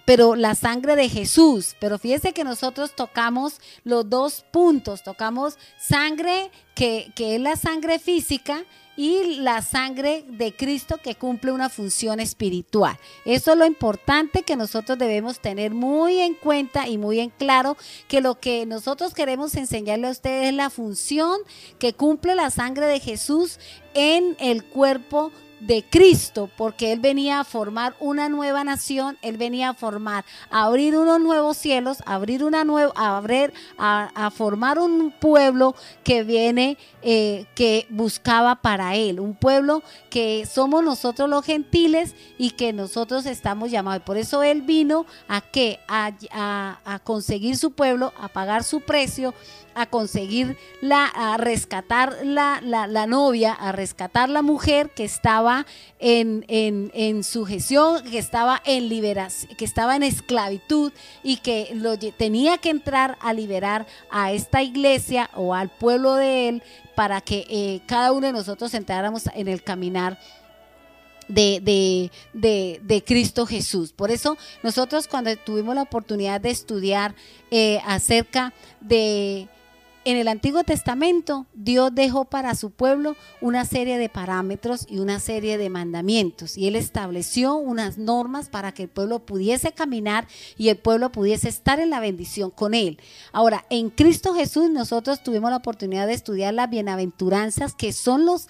pero la sangre de Jesús. Pero fíjese que nosotros tocamos los dos puntos, tocamos sangre que es la sangre física, y la sangre de Cristo, que cumple una función espiritual. Eso es lo importante que nosotros debemos tener muy en cuenta y muy en claro, que lo que nosotros queremos enseñarle a ustedes es la función que cumple la sangre de Jesús en el cuerpo de Cristo, porque Él venía a formar una nueva nación, Él venía a abrir unos nuevos cielos, a formar un pueblo que viene, que buscaba para Él, un pueblo que somos nosotros los gentiles y que nosotros estamos llamados. Por eso Él vino a ¿qué? A conseguir su pueblo, a pagar su precio, a rescatar la novia, a rescatar la mujer que estaba en sujeción, que estaba en liberación, que estaba en esclavitud y que tenía que entrar a liberar a esta iglesia o al pueblo de Él para que cada uno de nosotros entráramos en el caminar de Cristo Jesús. Por eso nosotros, cuando tuvimos la oportunidad de estudiar acerca de en el Antiguo Testamento, Dios dejó para su pueblo una serie de parámetros y una serie de mandamientos, y Él estableció unas normas para que el pueblo pudiese caminar y el pueblo pudiese estar en la bendición con Él. Ahora, en Cristo Jesús nosotros tuvimos la oportunidad de estudiar las bienaventuranzas, que son los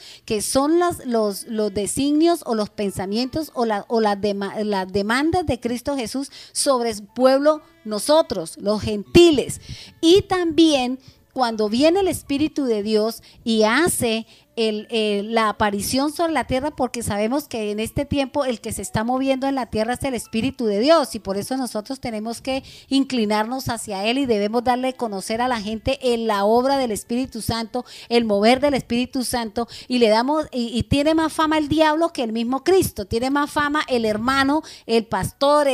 designios o los pensamientos o las demandas de Cristo Jesús sobre el pueblo, nosotros, los gentiles. Y también cuando viene el Espíritu de Dios y hace la aparición sobre la tierra, porque sabemos que en este tiempo el que se está moviendo en la tierra es el Espíritu de Dios, y por eso nosotros tenemos que inclinarnos hacia Él y debemos darle a conocer a la gente en la obra del Espíritu Santo, el mover del Espíritu Santo, y le damos, y tiene más fama el diablo que el mismo Cristo, tiene más fama el hermano, el pastor,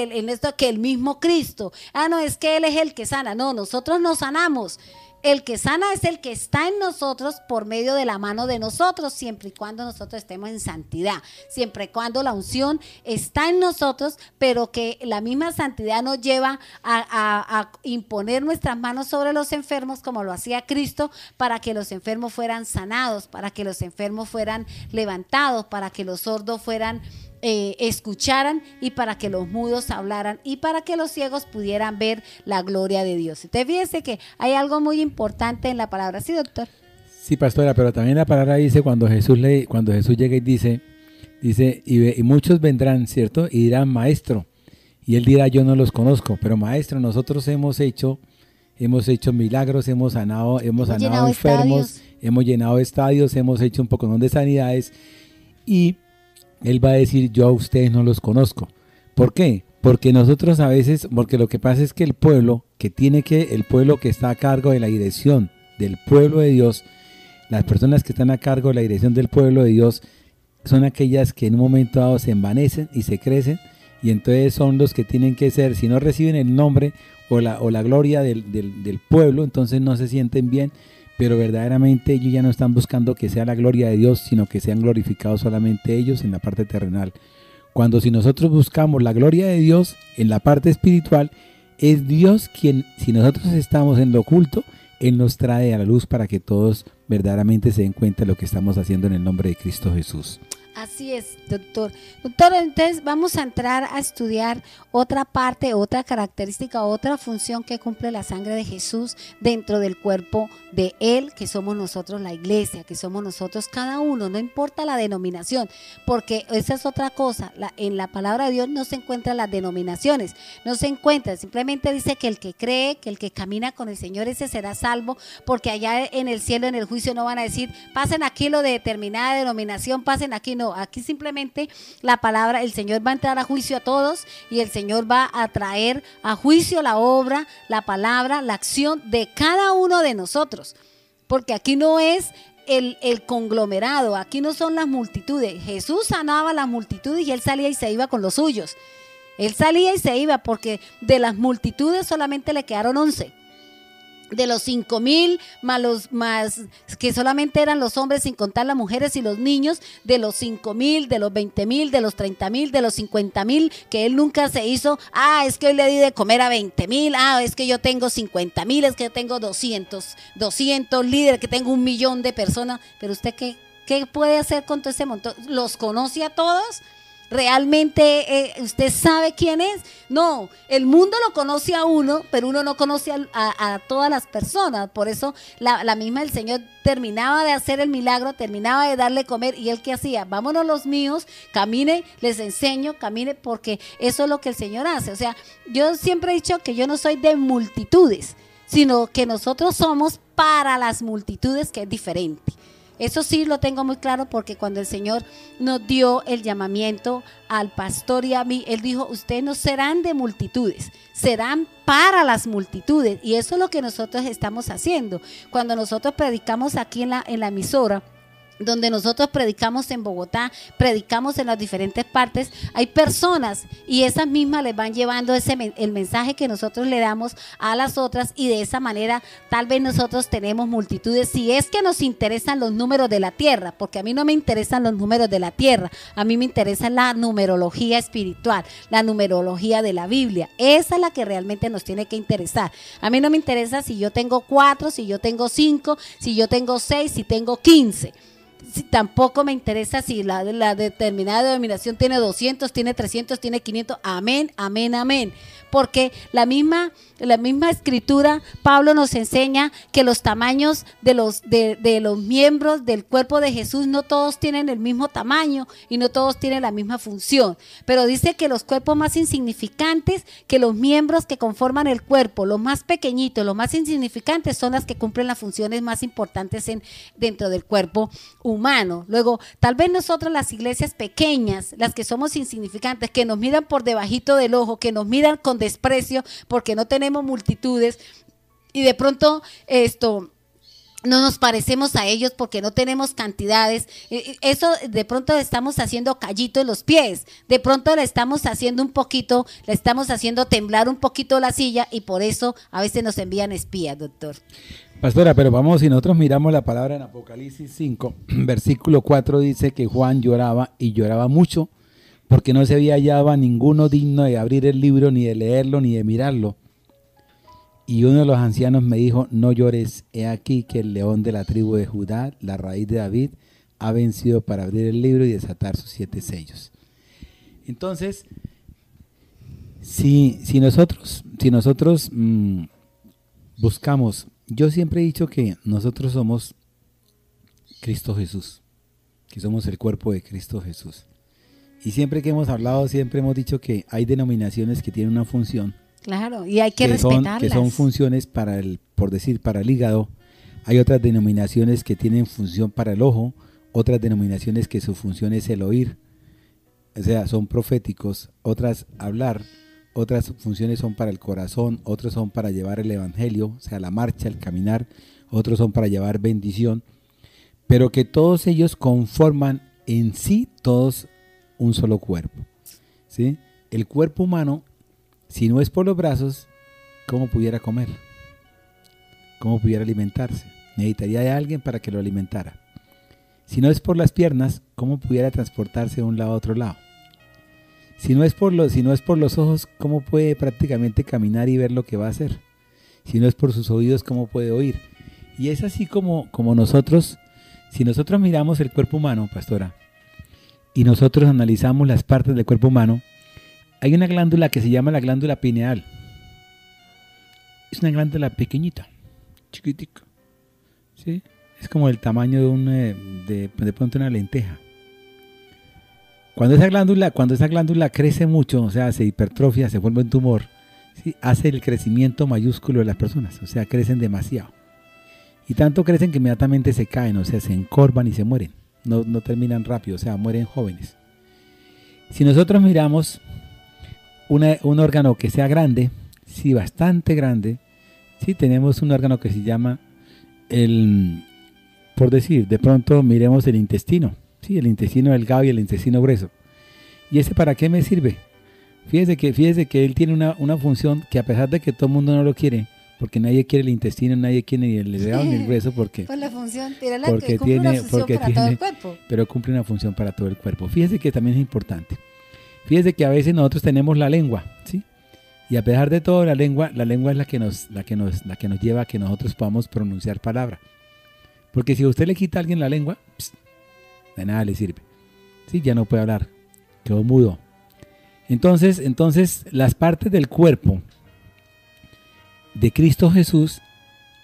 que el mismo Cristo. No, es que Él es el que sana. No, nosotros nos sanamos. El que sana es el que está en nosotros por medio de la mano de nosotros, siempre y cuando nosotros estemos en santidad, siempre y cuando la unción está en nosotros, pero que la misma santidad nos lleva a imponer nuestras manos sobre los enfermos, como lo hacía Cristo, para que los enfermos fueran sanados, para que los enfermos fueran levantados, para que los sordos fueran escucharan, y para que los mudos hablaran, y para que los ciegos pudieran ver la gloria de Dios. Entonces fíjese que hay algo muy importante en la palabra. ¿Sí, doctor? Sí, pastora, pero también la palabra dice, cuando Jesús llega y dice y muchos vendrán, ¿cierto? Y dirán, maestro, y él dirá, yo no los conozco, pero maestro, nosotros hemos hecho milagros, hemos sanado enfermos, estadios. Hemos llenado estadios, hemos hecho un poco de sanidades, y Él va a decir, yo a ustedes no los conozco. ¿Por qué? Porque nosotros a veces, porque lo que pasa es que el pueblo que está a cargo de la dirección del pueblo de Dios, las personas que están a cargo de la dirección del pueblo de Dios, son aquellas que en un momento dado se envanecen y se crecen, y entonces son los que tienen que ser, si no reciben el nombre o la gloria del pueblo, entonces no se sienten bien. Pero verdaderamente ellos ya no están buscando que sea la gloria de Dios, sino que sean glorificados solamente ellos en la parte terrenal. Cuando si nosotros buscamos la gloria de Dios en la parte espiritual, es Dios quien, si nosotros estamos en lo oculto, Él nos trae a la luz para que todos verdaderamente se den cuenta de lo que estamos haciendo en el nombre de Cristo Jesús. Así es, doctor. Doctor, entonces vamos a entrar a estudiar otra parte, otra característica, otra función que cumple la sangre de Jesús dentro del cuerpo de Él, que somos nosotros la iglesia, que somos nosotros cada uno, no importa la denominación, porque esa es otra cosa. En la palabra de Dios no se encuentran las denominaciones, no se encuentra, simplemente dice que el que cree, que el que camina con el Señor, ese será salvo, porque allá en el cielo, en el juicio, no van a decir, pasen aquí lo de determinada denominación, pasen aquí, no, aquí simplemente la palabra, el Señor va a entrar a juicio a todos, y el Señor va a traer a juicio la obra, la palabra, la acción de cada uno de nosotros, porque aquí no es el conglomerado, aquí no son las multitudes. Jesús sanaba las multitudes y Él salía y se iba con los suyos, Él salía y se iba, porque de las multitudes solamente le quedaron 11. De los 5,000 más que solamente eran los hombres, sin contar las mujeres y los niños, de los 5,000, de los 20,000, de los 30,000, de los 50,000, que Él nunca se hizo, es que hoy le di de comer a 20,000, es que yo tengo 50,000, es que yo tengo 200 líderes, que tengo 1,000,000 de personas. Pero usted, ¿qué puede hacer con todo ese montón? ¿Los conoce a todos? ¿Realmente usted sabe quién es? No, el mundo lo conoce a uno, pero uno no conoce a todas las personas. Por eso la misma el Señor terminaba de hacer el milagro, terminaba de darle comer, y él ¿qué hacía? Vámonos los míos, camine, les enseño, camine, porque eso es lo que el Señor hace. O sea, yo siempre he dicho que yo no soy de multitudes, sino que nosotros somos para las multitudes, que es diferente. Eso sí lo tengo muy claro, porque cuando el Señor nos dio el llamamiento al pastor y a mí, Él dijo, ustedes no serán de multitudes, serán para las multitudes. Y eso es lo que nosotros estamos haciendo. Cuando nosotros predicamos aquí en la emisora, donde nosotros predicamos en Bogotá, predicamos en las diferentes partes, hay personas y esas mismas les van llevando el mensaje que nosotros le damos a las otras, y de esa manera tal vez nosotros tenemos multitudes, si es que nos interesan los números de la tierra, porque a mí no me interesan los números de la tierra, a mí me interesa la numerología espiritual, la numerología de la Biblia. Esa es la que realmente nos tiene que interesar. A mí no me interesa si yo tengo 4, si yo tengo 5, si yo tengo 6, si tengo 15. Tampoco me interesa si la determinada denominación tiene 200, tiene 300, tiene 500. Amén, amén, amén. Porque la misma escritura, Pablo nos enseña que los tamaños de los miembros del cuerpo de Jesús no todos tienen el mismo tamaño y no todos tienen la misma función. Pero dice que los cuerpos más insignificantes, que los miembros que conforman el cuerpo, los más pequeñitos, los más insignificantes, son las que cumplen las funciones más importantes dentro del cuerpo humano. Luego, tal vez nosotros, las iglesias pequeñas, las que somos insignificantes, que nos miran por debajito del ojo, que nos miran con desprecio porque no tenemos multitudes, y de pronto no nos parecemos a ellos porque no tenemos cantidades, eso de pronto le estamos haciendo callito en los pies, de pronto le estamos haciendo un poquito, le estamos haciendo temblar un poquito la silla, y por eso a veces nos envían espías, doctor. Pastora, pero vamos, si nosotros miramos la palabra en Apocalipsis 5, versículo 4, dice que Juan lloraba, y lloraba mucho, porque no se había hallado a ninguno digno de abrir el libro, ni de leerlo, ni de mirarlo. Y uno de los ancianos me dijo, no llores, he aquí que el león de la tribu de Judá, la raíz de David, ha vencido para abrir el libro y desatar sus 7 sellos. Entonces, si nosotros buscamos, yo siempre he dicho que nosotros somos Cristo Jesús, que somos el cuerpo de Cristo Jesús. Y siempre que hemos hablado, siempre hemos dicho que hay denominaciones que tienen una función. Claro, y hay que respetarlas. Que son funciones para para el hígado. Hay otras denominaciones que tienen función para el ojo, otras denominaciones que su función es el oír, o sea, son proféticos, otras hablar, otras funciones son para el corazón, otros son para llevar el evangelio, o sea, la marcha, el caminar, otros son para llevar bendición, pero que todos ellos conforman en sí todos un solo cuerpo, ¿sí? El cuerpo humano, si no es por los brazos, ¿cómo pudiera comer? ¿Cómo pudiera alimentarse? Necesitaría de alguien para que lo alimentara. Si no es por las piernas, ¿cómo pudiera transportarse de un lado a otro lado? Si no es por los ojos, ¿cómo puede prácticamente caminar y ver lo que va a hacer? Si no es por sus oídos, ¿cómo puede oír? Y es así como nosotros, si nosotros miramos el cuerpo humano, pastora, y nosotros analizamos las partes del cuerpo humano, hay una glándula que se llama la glándula pineal. Es una glándula pequeñita, chiquitica, ¿sí? Es como el tamaño de pronto una lenteja. Cuando esa glándula crece mucho, o sea, se hipertrofia, se vuelve un tumor, ¿sí? Hace el crecimiento mayúsculo de las personas, o sea, crecen demasiado. Y tanto crecen que inmediatamente se caen, o sea, se encorvan y se mueren. No terminan rápido, o sea, mueren jóvenes. Si nosotros miramos un órgano que sea grande, sí, bastante grande, sí, tenemos un órgano que se llama por decir, de pronto miremos el intestino, sí, el intestino delgado y el intestino grueso. ¿Y ese para qué me sirve? Fíjese que él tiene una función que, a pesar de que todo el mundo no lo quiere, porque nadie quiere el intestino, nadie quiere ni el delgado ni el grueso, porque la función, cumple una función para todo el cuerpo. Pero cumple una función para todo el cuerpo. Fíjese que también es importante. Fíjese que a veces nosotros tenemos la lengua, ¿sí? Y a pesar de todo, la lengua es la que nos lleva a que nosotros podamos pronunciar palabra. Porque si a usted le quita a alguien la lengua, de nada le sirve. Sí, ya no puede hablar. quedó mudo. Entonces las partes del cuerpo de Cristo Jesús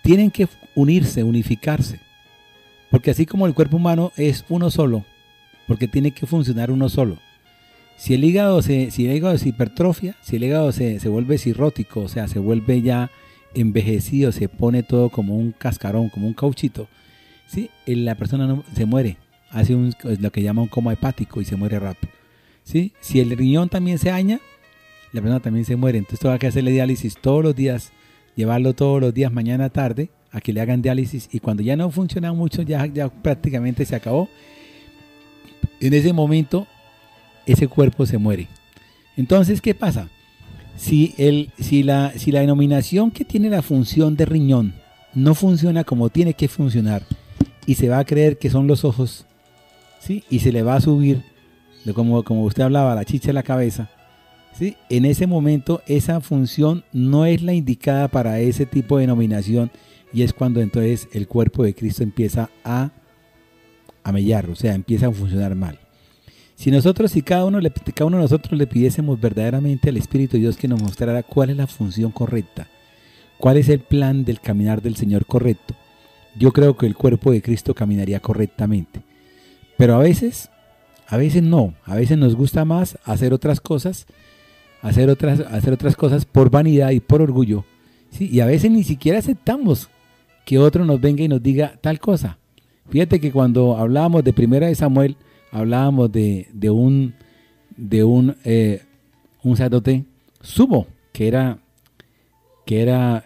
tienen que unirse, unificarse. Porque así como el cuerpo humano es uno solo, porque tiene que funcionar uno solo. Si el hígado se hipertrofia, si el hígado se vuelve cirrótico, o sea, se vuelve ya envejecido, se pone todo como un cascarón, como un cauchito, ¿sí? La persona no, se muere, hace lo que llama un coma hepático y se muere rápido, ¿sí? Si el riñón también se daña, la persona también se muere. Entonces tengo que hacerle diálisis todos los días, llevarlo todos los días, mañana, tarde, a que le hagan diálisis, y cuando ya no funciona mucho, ya prácticamente se acabó. En ese momento, ese cuerpo se muere. Entonces, ¿qué pasa? Si la denominación que tiene la función de riñón no funciona como tiene que funcionar, y se va a creer que son los ojos, ¿sí? Y se le va a subir, como usted hablaba, la chicha a la cabeza, ¿sí? En ese momento, esa función no es la indicada para ese tipo de denominación, y es cuando entonces el cuerpo de Cristo empieza a mellar, o sea, empieza a funcionar mal. Si cada uno de nosotros le pidiésemos verdaderamente al Espíritu de Dios que nos mostrara cuál es la función correcta, cuál es el plan del caminar del Señor correcto, yo creo que el cuerpo de Cristo caminaría correctamente. Pero a veces no, a veces nos gusta más hacer otras cosas, hacer otras cosas por vanidad y por orgullo, ¿sí? Y a veces ni siquiera aceptamos que otro nos venga y nos diga tal cosa. Fíjate que cuando hablábamos de Primera de Samuel, hablábamos de un sacerdote sumo, que era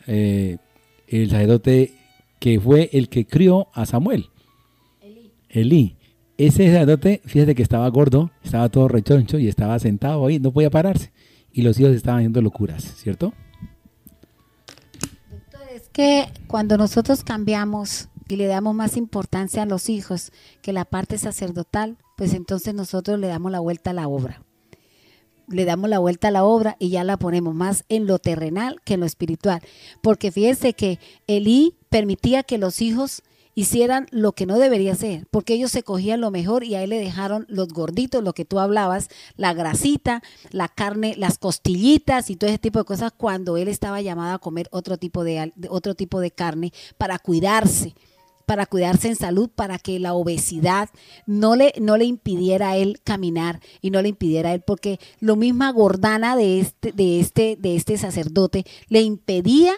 el sacerdote que fue el que crió a Samuel, Elí. Ese sacerdote, fíjate que estaba gordo, estaba todo rechoncho y estaba sentado ahí, no podía pararse, y los hijos estaban haciendo locuras, ¿cierto? Es que cuando nosotros cambiamos y le damos más importancia a los hijos que la parte sacerdotal, pues entonces nosotros le damos la vuelta a la obra. Le damos la vuelta a la obra y ya la ponemos más en lo terrenal que en lo espiritual. Porque fíjense que Elí permitía que los hijos hicieran lo que no debería hacer, porque ellos se cogían lo mejor y a él le dejaron los gorditos, lo que tú hablabas, la grasita, la carne, las costillitas y todo ese tipo de cosas, cuando él estaba llamado a comer otro tipo de carne para cuidarse en salud, para que la obesidad no le impidiera a él caminar y no le impidiera a él, porque lo misma gordana de este sacerdote le impedía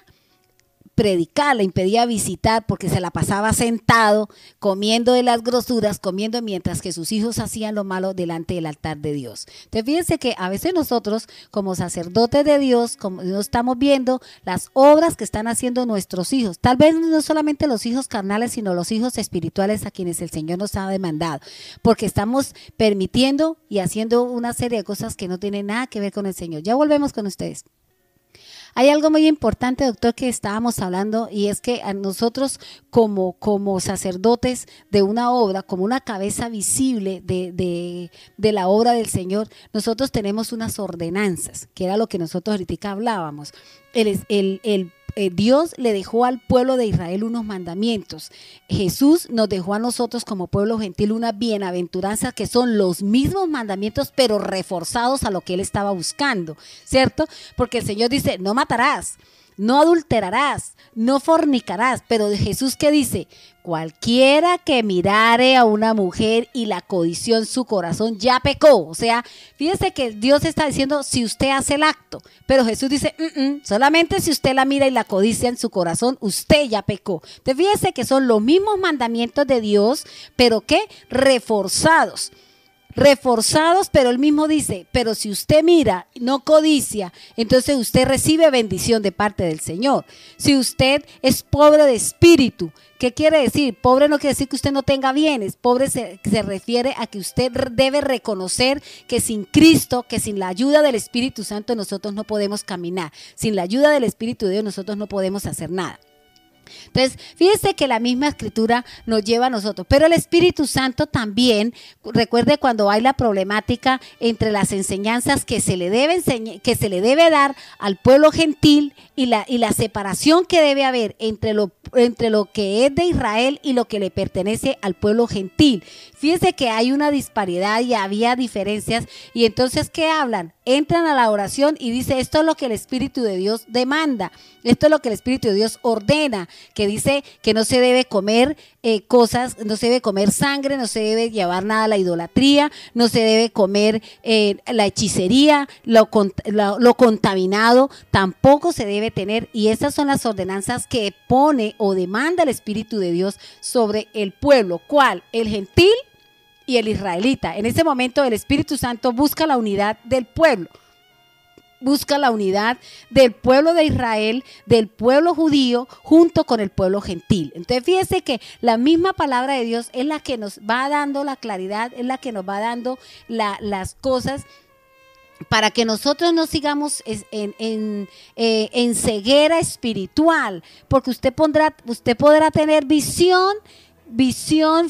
predicar, le impedía visitar, porque se la pasaba sentado, comiendo de las grosuras, comiendo mientras que sus hijos hacían lo malo delante del altar de Dios. Entonces fíjense que a veces nosotros como sacerdotes de Dios, como no estamos viendo las obras que están haciendo nuestros hijos, tal vez no solamente los hijos carnales, sino los hijos espirituales a quienes el Señor nos ha demandado, porque estamos permitiendo y haciendo una serie de cosas que no tienen nada que ver con el Señor. Ya volvemos con ustedes. Hay algo muy importante, doctor, que estábamos hablando, y es que a nosotros como sacerdotes de una obra, como una cabeza visible de la obra del Señor, nosotros tenemos unas ordenanzas, que era lo que nosotros ahorita hablábamos. Dios le dejó al pueblo de Israel unos mandamientos. Jesús nos dejó a nosotros como pueblo gentil unas bienaventuranzas que son los mismos mandamientos, pero reforzados a lo que él estaba buscando, ¿cierto? Porque el Señor dice, no matarás, no adulterarás, no fornicarás, pero Jesús, ¿qué dice? Cualquiera que mirare a una mujer y la codició en su corazón ya pecó. O sea, fíjese que Dios está diciendo si usted hace el acto, pero Jesús dice, solamente si usted la mira y la codicia en su corazón, usted ya pecó. Entonces fíjese que son los mismos mandamientos de Dios, pero ¿qué? Reforzados, pero él mismo dice, pero si usted mira, no codicia, entonces usted recibe bendición de parte del Señor. Si usted es pobre de espíritu, ¿qué quiere decir? Pobre no quiere decir que usted no tenga bienes, pobre se refiere a que usted debe reconocer que sin Cristo, que sin la ayuda del Espíritu Santo nosotros no podemos caminar, sin la ayuda del Espíritu de Dios nosotros no podemos hacer nada. Entonces, fíjese que la misma escritura nos lleva a nosotros, pero el Espíritu Santo también, recuerde cuando hay la problemática entre las enseñanzas que se le debe dar al pueblo gentil y la separación que debe haber entre lo que es de Israel y lo que le pertenece al pueblo gentil. Fíjese que hay una disparidad y había diferencias, y entonces ¿qué hablan? Entran a la oración y dice, esto es lo que el Espíritu de Dios demanda, esto es lo que el Espíritu de Dios ordena, que dice que no se debe comer cosas, no se debe comer sangre, no se debe llevar nada a la idolatría, no se debe comer la hechicería, lo contaminado, tampoco se debe tener, y esas son las ordenanzas que pone o demanda el Espíritu de Dios sobre el pueblo. ¿Cuál? El gentil y el israelita. En ese momento el Espíritu Santo busca la unidad del pueblo. Busca la unidad del pueblo de Israel, del pueblo judío, junto con el pueblo gentil. Entonces fíjese que la misma palabra de Dios es la que nos va dando la claridad, es la que nos va dando las cosas para que nosotros no sigamos en ceguera espiritual, porque usted podrá tener visión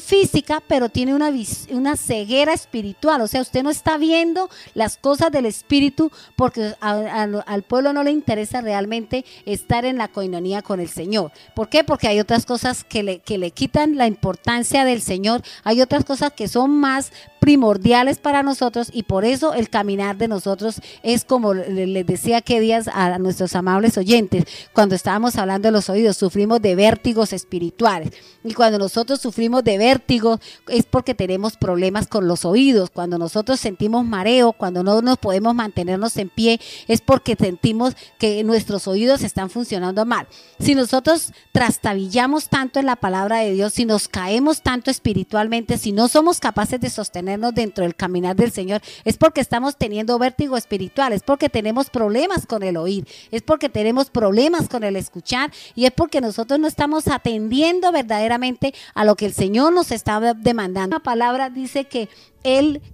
física, pero tiene una ceguera espiritual. O sea, usted no está viendo las cosas del Espíritu, porque al pueblo no le interesa realmente estar en la coinonía con el Señor. ¿Por qué? Porque hay otras cosas que le quitan la importancia del Señor, hay otras cosas que son más primordiales para nosotros, y por eso el caminar de nosotros es como les decía aquellos días a nuestros amables oyentes, cuando estábamos hablando de los oídos, sufrimos de vértigos espirituales, y cuando nosotros sufrimos de vértigos es porque tenemos problemas con los oídos. Cuando nosotros sentimos mareo, cuando no nos podemos mantenernos en pie, es porque sentimos que nuestros oídos están funcionando mal. Si nosotros trastabillamos tanto en la palabra de Dios, si nos caemos tanto espiritualmente, si no somos capaces de sostenernos dentro del caminar del Señor, es porque estamos teniendo vértigo espiritual, es porque tenemos problemas con el oír, es porque tenemos problemas con el escuchar, y es porque nosotros no estamos atendiendo verdaderamente a lo que el Señor nos está demandando. La palabra dice que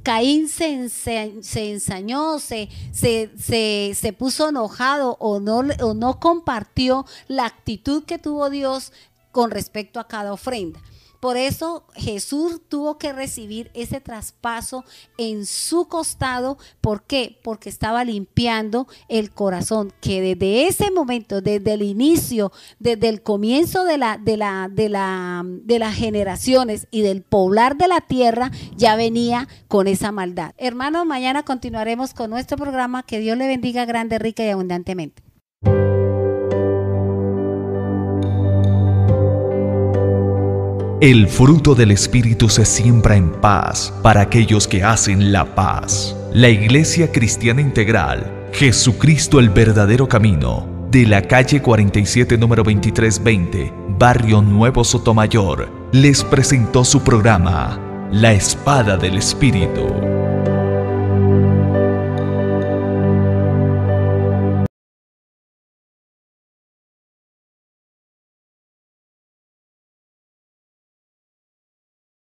Caín se ensañó, se puso enojado o no compartió la actitud que tuvo Dios con respecto a cada ofrenda. Por eso Jesús tuvo que recibir ese traspaso en su costado. ¿Por qué? Porque estaba limpiando el corazón, que desde ese momento, desde el inicio, desde el comienzo de las generaciones y del poblar de la tierra, ya venía con esa maldad. Hermanos, mañana continuaremos con nuestro programa. Que Dios le bendiga grande, rica y abundantemente. El fruto del Espíritu se siembra en paz para aquellos que hacen la paz. La Iglesia Cristiana Integral, Jesucristo el verdadero camino, de la calle 47 número 2320, Barrio Nuevo Sotomayor, les presentó su programa, La Espada del Espíritu.